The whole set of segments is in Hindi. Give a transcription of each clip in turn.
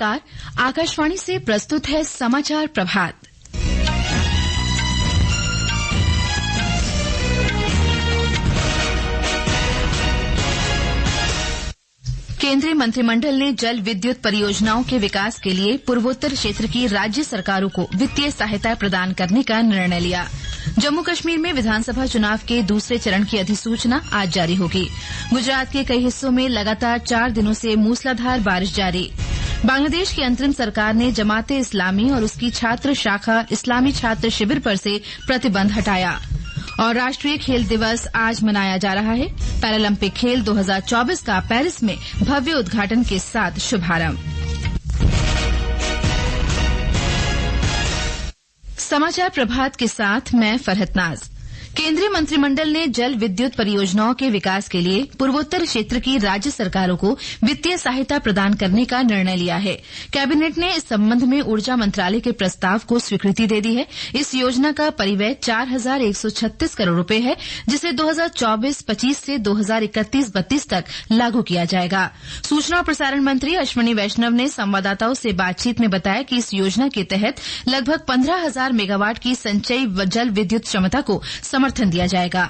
नमस्कार। आकाशवाणी से प्रस्तुत है समाचार प्रभात। केंद्रीय मंत्रिमंडल ने जल विद्युत परियोजनाओं के विकास के लिए पूर्वोत्तर क्षेत्र की राज्य सरकारों को वित्तीय सहायता प्रदान करने का निर्णय लिया। जम्मू कश्मीर में विधानसभा चुनाव के दूसरे चरण की अधिसूचना आज जारी होगी। गुजरात के कई हिस्सों में लगातार 4 दिनों से मूसलाधार बारिश जारी। बांग्लादेश की अंतरिम सरकार ने जमाते इस्लामी और उसकी छात्र शाखा इस्लामी छात्र शिविर पर से प्रतिबंध हटाया। और राष्ट्रीय खेल दिवस आज मनाया जा रहा है। पैरालंपिक खेल 2024 का पेरिस में भव्य उद्घाटन के साथ शुभारंभ। समाचार प्रभात के साथ मैं फरहत नाज। केंद्रीय मंत्रिमंडल ने जल विद्युत परियोजनाओं के विकास के लिए पूर्वोत्तर क्षेत्र की राज्य सरकारों को वित्तीय सहायता प्रदान करने का निर्णय लिया है। कैबिनेट ने इस संबंध में ऊर्जा मंत्रालय के प्रस्ताव को स्वीकृति दे दी है। इस योजना का परिव्यय 4,136 करोड़ रुपए है, जिसे 2024-25 से 2031-32 तक लागू किया जाएगा। सूचना और प्रसारण मंत्री अश्विनी वैष्णव ने संवाददाताओं से बातचीत में बताया कि इस योजना के तहत लगभग 15,000 मेगावाट की संचयी जल विद्युत क्षमता को समर्थन दिया जाएगा।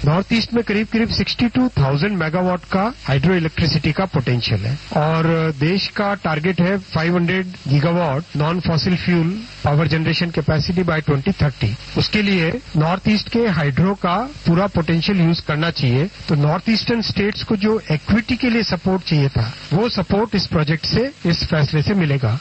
नॉर्थ ईस्ट में करीब 62,000 मेगावाट का हाइड्रो इलेक्ट्रिसिटी का पोटेंशियल है और देश का टारगेट है 500 gigawatt non fossil fuel power generation capacity by 2030। उसके लिए नॉर्थ ईस्ट के हाइड्रो का पूरा पोटेंशियल यूज करना चाहिए। तो नॉर्थ ईस्टर्न स्टेट्स को जो इक्विटी के लिए सपोर्ट चाहिए था, वो सपोर्ट इस प्रोजेक्ट से, इस फैसले से मिलेगा।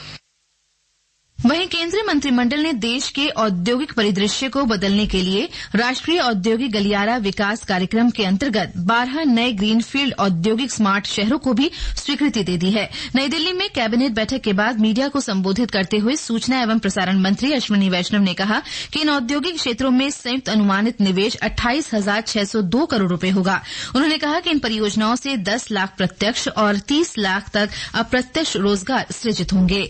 वहीं केंद्रीय मंत्रिमंडल ने देश के औद्योगिक परिदृश्य को बदलने के लिए राष्ट्रीय औद्योगिक गलियारा विकास कार्यक्रम के अंतर्गत 12 नए ग्रीनफील्ड औद्योगिक स्मार्ट शहरों को भी स्वीकृति दे दी है। नई दिल्ली में कैबिनेट बैठक के बाद मीडिया को संबोधित करते हुए सूचना एवं प्रसारण मंत्री अश्विनी वैष्णव ने कहा कि इन औद्योगिक क्षेत्रों में संयुक्त अनुमानित निवेश 28,602 करोड़ रुपए होगा। उन्होंने कहा कि इन परियोजनाओं से 10 लाख प्रत्यक्ष और 30 लाख तक अप्रत्यक्ष रोजगार सृजित होंगे।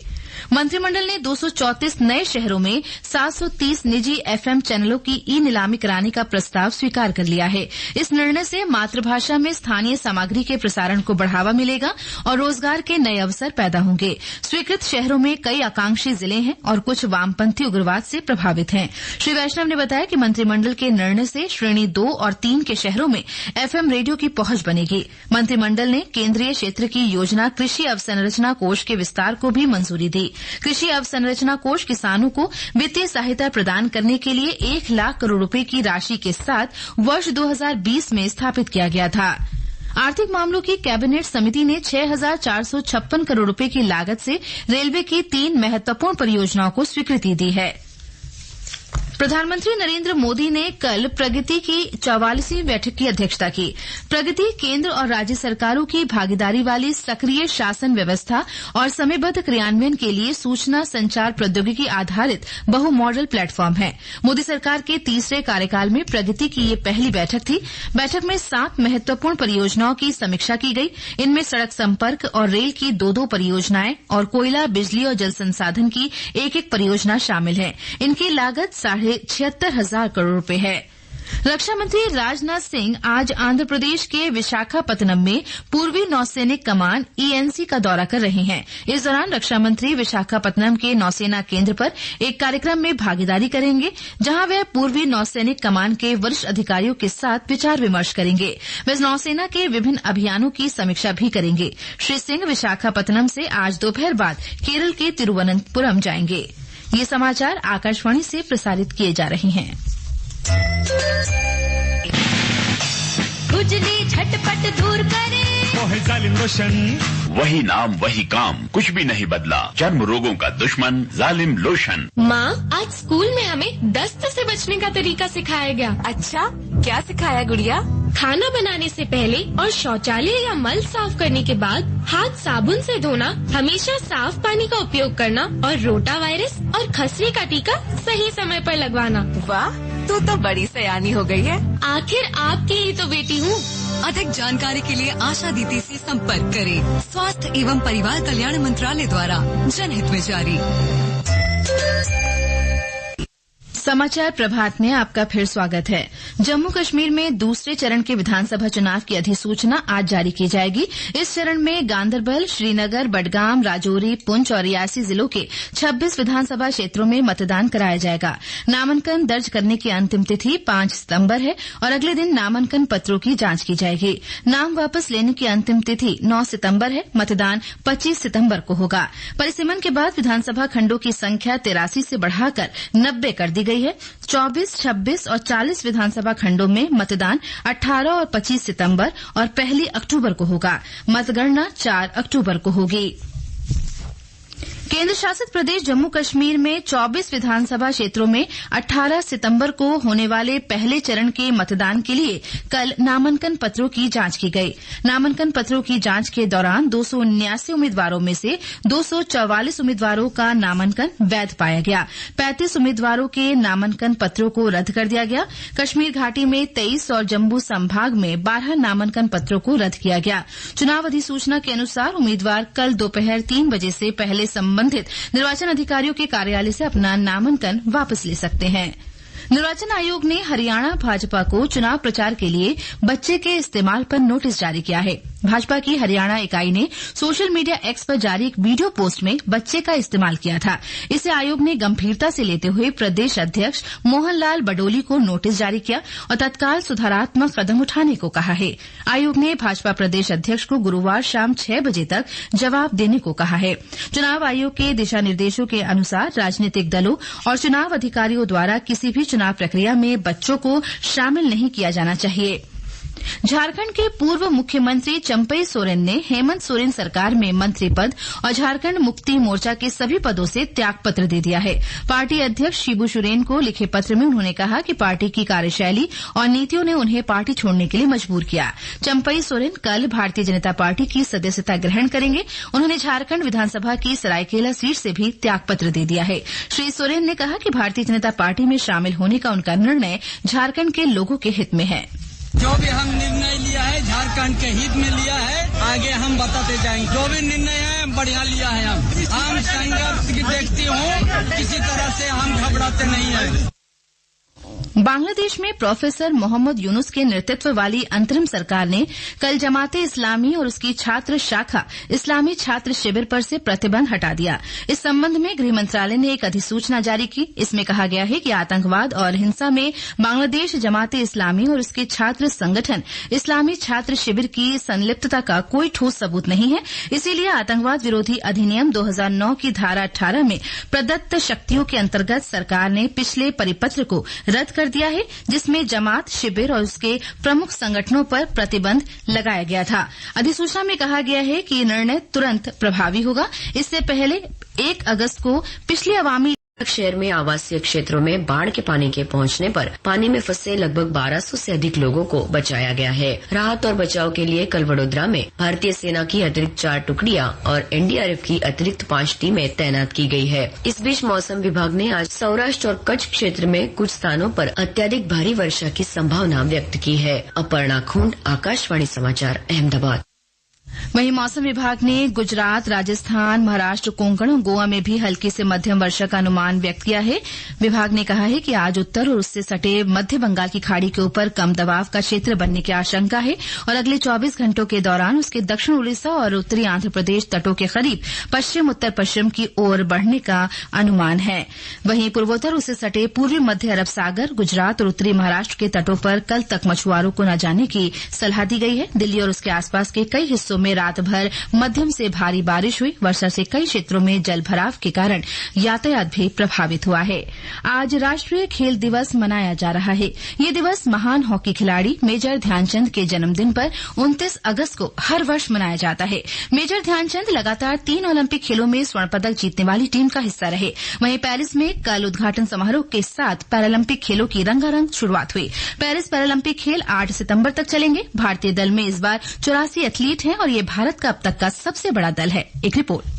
मंत्रिमंडल ने 234 नए शहरों में 730 निजी एफएम चैनलों की ई नीलामी कराने का प्रस्ताव स्वीकार कर लिया है। इस निर्णय से मातृभाषा में स्थानीय सामग्री के प्रसारण को बढ़ावा मिलेगा और रोजगार के नए अवसर पैदा होंगे। स्वीकृत शहरों में कई आकांक्षी जिले हैं और कुछ वामपंथी उग्रवाद से प्रभावित हैं। श्री वैष्णव ने बताया कि मंत्रिमंडल के निर्णय से श्रेणी 2 और 3 के शहरों में एफएम रेडियो की पहुंच बनेगी। मंत्रिमंडल ने केंद्रीय क्षेत्र की योजना कृषि अवसंरचना कोष के विस्तार को भी मंजूरी दी। कृषि अवसंरचना कोष किसानों को वित्तीय सहायता प्रदान करने के लिए 1 लाख करोड़ रुपए की राशि के साथ वर्ष 2020 में स्थापित किया गया था। आर्थिक मामलों की कैबिनेट समिति ने 6,456 करोड़ रुपए की लागत से रेलवे की 3 महत्वपूर्ण परियोजनाओं को स्वीकृति दी है। प्रधानमंत्री नरेंद्र मोदी ने कल प्रगति की 44वीं बैठक की अध्यक्षता की। प्रगति केंद्र और राज्य सरकारों की भागीदारी वाली सक्रिय शासन व्यवस्था और समयबद्ध क्रियान्वयन के लिए सूचना संचार प्रौद्योगिकी आधारित बहु मॉडल प्लेटफॉर्म है। मोदी सरकार के तीसरे कार्यकाल में प्रगति की ये पहली बैठक थी। बैठक में 7 महत्वपूर्ण परियोजनाओं की समीक्षा की गई। इनमें सड़क संपर्क और रेल की 2 परियोजनाएं और कोयला, बिजली और जल संसाधन की 1 परियोजना शामिल है। इनकी लागत 76,000 करोड़ रुपए है। रक्षा मंत्री राजनाथ सिंह आज आंध्र प्रदेश के विशाखापत्तनम में पूर्वी नौसैनिक कमान ईएनसी का दौरा कर रहे हैं। इस दौरान रक्षा मंत्री विशाखापत्तनम के नौसेना केंद्र पर एक कार्यक्रम में भागीदारी करेंगे, जहां वह पूर्वी नौसैनिक कमान के वरिष्ठ अधिकारियों के साथ विचार विमर्श करेंगे। वे नौसेना के विभिन्न अभियानों की समीक्षा भी करेंगे। श्री सिंह विशाखापत्तनम से आज दोपहर बाद केरल के तिरुवनंतपुरम जाएंगे। ये समाचार आकाशवाणी से प्रसारित किए जा रहे हैं। खुजली झटपट दूर करे, वो है जालिम लोशन। वही नाम वही काम, कुछ भी नहीं बदला। चर्म रोगों का दुश्मन जालिम लोशन। माँ, आज स्कूल में हमें दस्त से बचने का तरीका सिखाया गया। अच्छा, क्या सिखाया गुड़िया? खाना बनाने से पहले और शौचालय या मल साफ करने के बाद हाथ साबुन से धोना, हमेशा साफ पानी का उपयोग करना और रोटा वायरस और खसरे का टीका सही समय पर लगवाना। वाह, तू तो बड़ी सयानी हो गई है। आखिर आपकी ही तो बेटी हूँ। अधिक जानकारी के लिए आशा दीदी से संपर्क करें। स्वास्थ्य एवं परिवार कल्याण मंत्रालय द्वारा जनहित में जारी। समाचार प्रभात में आपका फिर स्वागत है। जम्मू कश्मीर में दूसरे चरण के विधानसभा चुनाव की अधिसूचना आज जारी की जाएगी। इस चरण में गांदरबल, श्रीनगर, बडगाम, राजौरी, पुंछ और रियासी जिलों के 26 विधानसभा क्षेत्रों में मतदान कराया जाएगा। नामांकन दर्ज करने की अंतिम तिथि 5 सितंबर है और अगले दिन नामांकन पत्रों की जांच की जाएगी। नाम वापस लेने की अंतिम तिथि 9 सितंबर है। मतदान 25 सितंबर को होगा। परिसीमन के बाद विधानसभा खंडों की संख्या 83 से बढ़ाकर 90 कर दी गई है। 24, 26 और 40 विधानसभा खंडों में मतदान 18 और 25 सितंबर और 1 अक्टूबर को होगा। मतगणना 4 अक्टूबर को होगी। केंद्र शासित प्रदेश जम्मू कश्मीर में 24 विधानसभा क्षेत्रों में 18 सितंबर को होने वाले पहले चरण के मतदान के लिए कल नामांकन पत्रों की जांच की गई। नामांकन पत्रों की जांच के दौरान 279 उम्मीदवारों में से 244 उम्मीदवारों का नामांकन वैध पाया गया। 35 उम्मीदवारों के नामांकन पत्रों को रद्द कर दिया गया। कश्मीर घाटी में 23 और जम्मू संभाग में 12 नामांकन पत्रों को रद्द किया गया। चुनाव अधिसूचना के अनुसार उम्मीदवार कल दोपहर 3 बजे से पहले संबंधित निर्वाचन अधिकारियों के कार्यालय से अपना नामांकन वापस ले सकते हैं। निर्वाचन आयोग ने हरियाणा भाजपा को चुनाव प्रचार के लिए बच्चे के इस्तेमाल पर नोटिस जारी किया है। भाजपा की हरियाणा इकाई ने सोशल मीडिया एक्स पर जारी एक वीडियो पोस्ट में बच्चे का इस्तेमाल किया था। इसे आयोग ने गंभीरता से लेते हुए प्रदेश अध्यक्ष मोहन लाल बडोली को नोटिस जारी किया और तत्काल सुधारात्मक कदम उठाने को कहा है। आयोग ने भाजपा प्रदेश अध्यक्ष को गुरुवार शाम 6 बजे तक जवाब देने को कहा है। चुनाव आयोग के दिशा निर्देशों के अनुसार राजनीतिक दलों और चुनाव अधिकारियों द्वारा किसी भी चुनाव प्रक्रिया में बच्चों को शामिल नहीं किया जाना चाहिए। झारखंड के पूर्व मुख्यमंत्री चंपई सोरेन ने हेमंत सोरेन सरकार में मंत्री पद और झारखंड मुक्ति मोर्चा के सभी पदों से त्यागपत्र दे दिया है। पार्टी अध्यक्ष शिबू सोरेन को लिखे पत्र में उन्होंने कहा कि पार्टी की कार्यशैली और नीतियों ने उन्हें पार्टी छोड़ने के लिए मजबूर किया। चंपई सोरेन कल भारतीय जनता पार्टी की सदस्यता ग्रहण करेंगे। उन्होंने झारखंड विधानसभा की सरायकेला सीट से भी त्यागपत्र दे दिया है। श्री सोरेन ने कहा कि भारतीय जनता पार्टी में शामिल होने का उनका निर्णय झारखंड के लोगों के हित में है। जो भी हम निर्णय लिया है झारखंड के हित में लिया है, आगे हम बताते जाएंगे। जो भी निर्णय है बढ़िया लिया है। हम संघर्ष की देखती हूँ, किसी तरह से हम घबराते नहीं हैं। बांग्लादेश में प्रोफेसर मोहम्मद यूनुस के नेतृत्व वाली अंतरिम सरकार ने कल जमाते इस्लामी और उसकी छात्र शाखा इस्लामी छात्र शिविर पर से प्रतिबंध हटा दिया। इस संबंध में गृह मंत्रालय ने एक अधिसूचना जारी की। इसमें कहा गया है कि आतंकवाद और हिंसा में बांग्लादेश जमाते इस्लामी और उसके छात्र संगठन इस्लामी छात्र शिविर की संलिप्तता का कोई ठोस सबूत नहीं है। इसीलिए आतंकवाद विरोधी अधिनियम 2009 की धारा 18 में प्रदत्त शक्तियों के अंतर्गत सरकार ने पिछले परिपत्र को रद्द कर दिया है, जिसमें जमात शिविर और उसके प्रमुख संगठनों पर प्रतिबंध लगाया गया था। अधिसूचना में कहा गया है कि ये निर्णय तुरंत प्रभावी होगा। इससे पहले 1 अगस्त को पिछले अवामी शहर में आवासीय क्षेत्रों में बाढ़ के पानी के पहुंचने पर पानी में फंसे लगभग 1200 से अधिक लोगों को बचाया गया है। राहत और बचाव के लिए कल वडोदरा में भारतीय सेना की अतिरिक्त 4 टुकड़ियां और एनडीआरएफ की अतिरिक्त 5 टीमें तैनात की गई है। इस बीच मौसम विभाग ने आज सौराष्ट्र और कच्छ क्षेत्र में कुछ स्थानों पर अत्यधिक भारी वर्षा की संभावना व्यक्त की है। अपर्णा खूंड, आकाशवाणी समाचार, अहमदाबाद। वहीं मौसम विभाग ने गुजरात, राजस्थान, महाराष्ट्र, कोंकण और गोवा में भी हल्की से मध्यम वर्षा का अनुमान व्यक्त किया है। विभाग ने कहा है कि आज उत्तर और उससे सटे मध्य बंगाल की खाड़ी के ऊपर कम दबाव का क्षेत्र बनने की आशंका है और अगले 24 घंटों के दौरान उसके दक्षिण उड़ीसा और उत्तरी आंध्र प्रदेश तटों के करीब पश्चिम उत्तर पश्चिम की ओर बढ़ने का अनुमान है। वहीं पूर्वोत्तर उससे सटे पूर्वी मध्य अरब सागर, गुजरात और उत्तरी महाराष्ट्र के तटों पर कल तक मछुआरों को न जाने की सलाह दी गई है। दिल्ली और उसके आसपास के कई हिस्सों में रात भर मध्यम से भारी बारिश हुई। वर्षा से कई क्षेत्रों में जल भराव के कारण यातायात भी प्रभावित हुआ है। आज राष्ट्रीय खेल दिवस मनाया जा रहा है। ये दिवस महान हॉकी खिलाड़ी मेजर ध्यानचंद के जन्मदिन पर 29 अगस्त को हर वर्ष मनाया जाता है। मेजर ध्यानचंद लगातार 3 ओलंपिक खेलों में स्वर्ण पदक जीतने वाली टीम का हिस्सा रहे। वहीं पेरिस में कल उद्घाटन समारोह के साथ पैरालंपिक खेलों की रंगारंग शुरुआत हुई। पेरिस पैरालंपिक खेल 8 सितंबर तक चलेंगे। भारतीय दल में इस बार 84 एथलीट हैं और ये भारत का अब तक का सबसे बड़ा दल है। एक रिपोर्ट।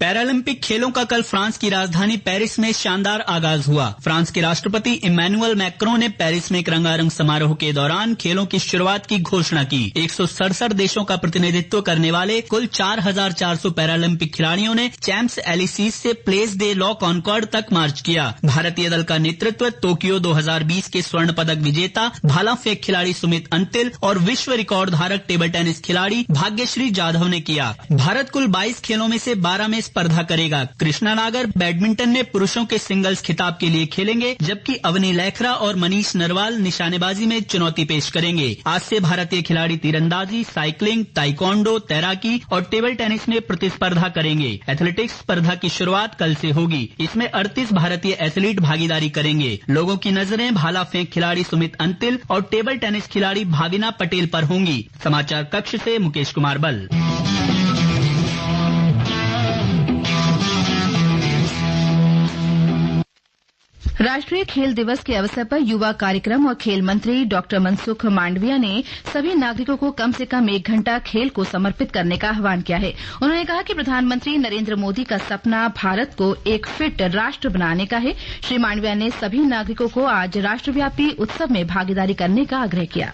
पैरालंपिक खेलों का कल फ्रांस की राजधानी पेरिस में शानदार आगाज हुआ। फ्रांस के राष्ट्रपति इमैनुअल मैक्रों ने पेरिस में एक रंगारंग समारोह के दौरान खेलों की शुरुआत की घोषणा की। 167 देशों का प्रतिनिधित्व करने वाले कुल 4,400 पैरालंपिक खिलाड़ियों ने चैम्प्स एलिसीज से प्लेस दे लॉ कॉन्कॉर्ड तक मार्च किया। भारतीय दल का नेतृत्व टोक्यो 2020 के स्वर्ण पदक विजेता भाला फेंक खिलाड़ी सुमित अंतिल और विश्व रिकॉर्ड धारक टेबल टेनिस खिलाड़ी भाग्यश्री जाधव ने किया। भारत कुल 22 खेलों में से 12 में स्पर्धा करेगा। कृष्णा नागर बैडमिंटन में पुरुषों के सिंगल्स खिताब के लिए खेलेंगे, जबकि अवनी लैखरा और मनीष नरवाल निशानेबाजी में चुनौती पेश करेंगे। आज से भारतीय खिलाड़ी तीरंदाजी, साइकिलिंग, ताइक्वांडो, तैराकी और टेबल टेनिस में प्रतिस्पर्धा करेंगे। एथलेटिक्स स्पर्धा की शुरुआत कल से होगी। इसमें 38 भारतीय एथलीट भागीदारी करेंगे। लोगों की नजरें भाला फेंक खिलाड़ी सुमित अंतिल और टेबल टेनिस खिलाड़ी भाविना पटेल पर होंगी। समाचार कक्ष से मुकेश कुमार बल। राष्ट्रीय खेल दिवस के अवसर पर युवा कार्यक्रम और खेल मंत्री डॉक्टर मनसुख मांडविया ने सभी नागरिकों को कम से कम 1 घंटा खेल को समर्पित करने का आह्वान किया है। उन्होंने कहा कि प्रधानमंत्री नरेंद्र मोदी का सपना भारत को एक फिट राष्ट्र बनाने का है। श्री मांडविया ने सभी नागरिकों को आज राष्ट्रव्यापी उत्सव में भागीदारी करने का आग्रह किया।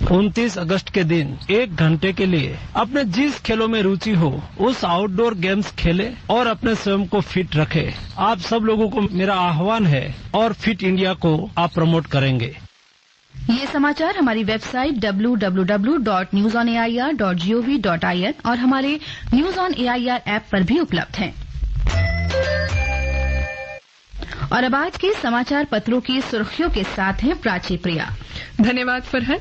29 अगस्त के दिन 1 घंटे के लिए अपने जिस खेलों में रुचि हो उस आउटडोर गेम्स खेले और अपने स्वयं को फिट रखे। आप सब लोगों को मेरा आह्वान है और फिट इंडिया को आप प्रमोट करेंगे। ये समाचार हमारी वेबसाइट www.newsonair.gov.in और हमारे न्यूज ऑन एआईआर ऐप पर भी उपलब्ध हैं। और अब आज के समाचार पत्रों की सुर्खियों के साथ हैं प्राची प्रिया। धन्यवाद फरहत।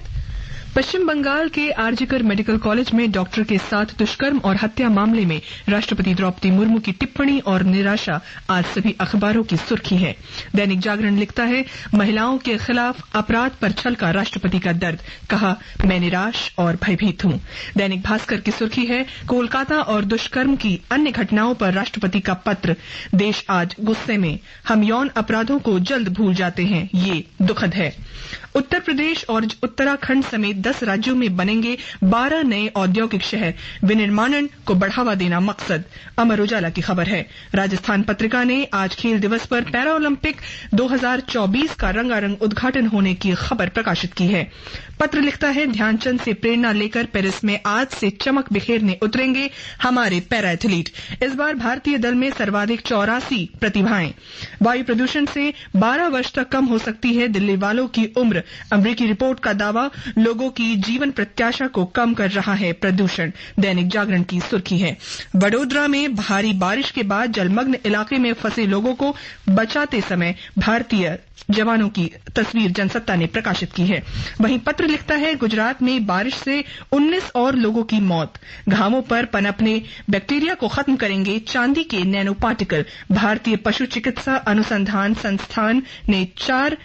पश्चिम बंगाल के आरजीकर मेडिकल कॉलेज में डॉक्टर के साथ दुष्कर्म और हत्या मामले में राष्ट्रपति द्रौपदी मुर्मू की टिप्पणी और निराशा आज सभी अखबारों की सुर्खी है। दैनिक जागरण लिखता है, महिलाओं के खिलाफ अपराध पर छलका राष्ट्रपति का दर्द, कहा मैं निराश और भयभीत हूं। दैनिक भास्कर की सुर्खी है, कोलकाता और दुष्कर्म की अन्य घटनाओं पर राष्ट्रपति का पत्र, देश आज गुस्से में, हम यौन अपराधों को जल्द भूल जाते हैं, ये दुखद है। उत्तर प्रदेश और उत्तराखंड समेत 10 राज्यों में बनेंगे 12 नए औद्योगिक शहर, विनिर्माणन को बढ़ावा देना मकसद, अमर उजाला की खबर है। राजस्थान पत्रिका ने आज खेल दिवस पर पैरालंपिक 2024 का रंगारंग उद्घाटन होने की खबर प्रकाशित की है। पत्र लिखता है, ध्यानचंद से प्रेरणा लेकर पेरिस में आज से चमक बिखेरने उतरेंगे हमारे पैरा एथलीट। इस बार भारतीय दल में सर्वाधिक 84 प्रतिभाएं। वायु प्रदूषण से 12 वर्ष तक कम हो सकती है दिल्ली वालों की उम्र, अमरीकी रिपोर्ट का दावा, लोगों की जीवन प्रत्याशा को कम कर रहा है प्रदूषण। दैनिक जागरण की सुर्खी है, वडोदरा में भारी बारिश के बाद जलमग्न इलाके में फंसे लोगों को बचाते समय भारतीय जवानों की तस्वीर जनसत्ता ने प्रकाशित की है। वहीं पत्र लिखता है, गुजरात में बारिश से 19 और लोगों की मौत, घावों पर पनपने बैक्टीरिया को खत्म करेंगे चांदी के नैनो पार्टिकल। भारतीय पशु चिकित्सा अनुसंधान संस्थान ने 4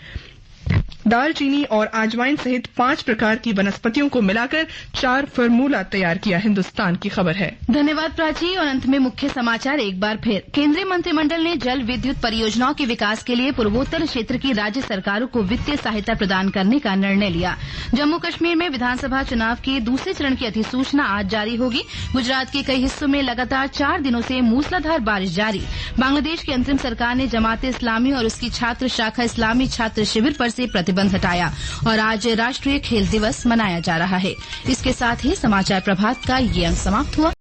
दालचीनी और अजवाइन सहित 5 प्रकार की वनस्पतियों को मिलाकर 4 फार्मूला तैयार किया। हिंदुस्तान की खबर है। धन्यवाद प्राची। और अंत में मुख्य समाचार एक बार फिर। केंद्रीय मंत्रिमंडल ने जल विद्युत परियोजनाओं के विकास के लिए पूर्वोत्तर क्षेत्र की राज्य सरकारों को वित्तीय सहायता प्रदान करने का निर्णय लिया। जम्मू कश्मीर में विधानसभा चुनाव के दूसरे चरण की अधिसूचना आज जारी होगी। गुजरात के कई हिस्सों में लगातार 4 दिनों से मूसलाधार बारिश जारी। बांग्लादेश की अंतरिम सरकार ने जमाते इस्लामी और उसकी छात्र शाखा इस्लामी छात्र शिविर पर से प्रतिबंध हटाया और आज राष्ट्रीय खेल दिवस मनाया जा रहा है। इसके साथ ही समाचार प्रभात का ये अंक समाप्त हुआ।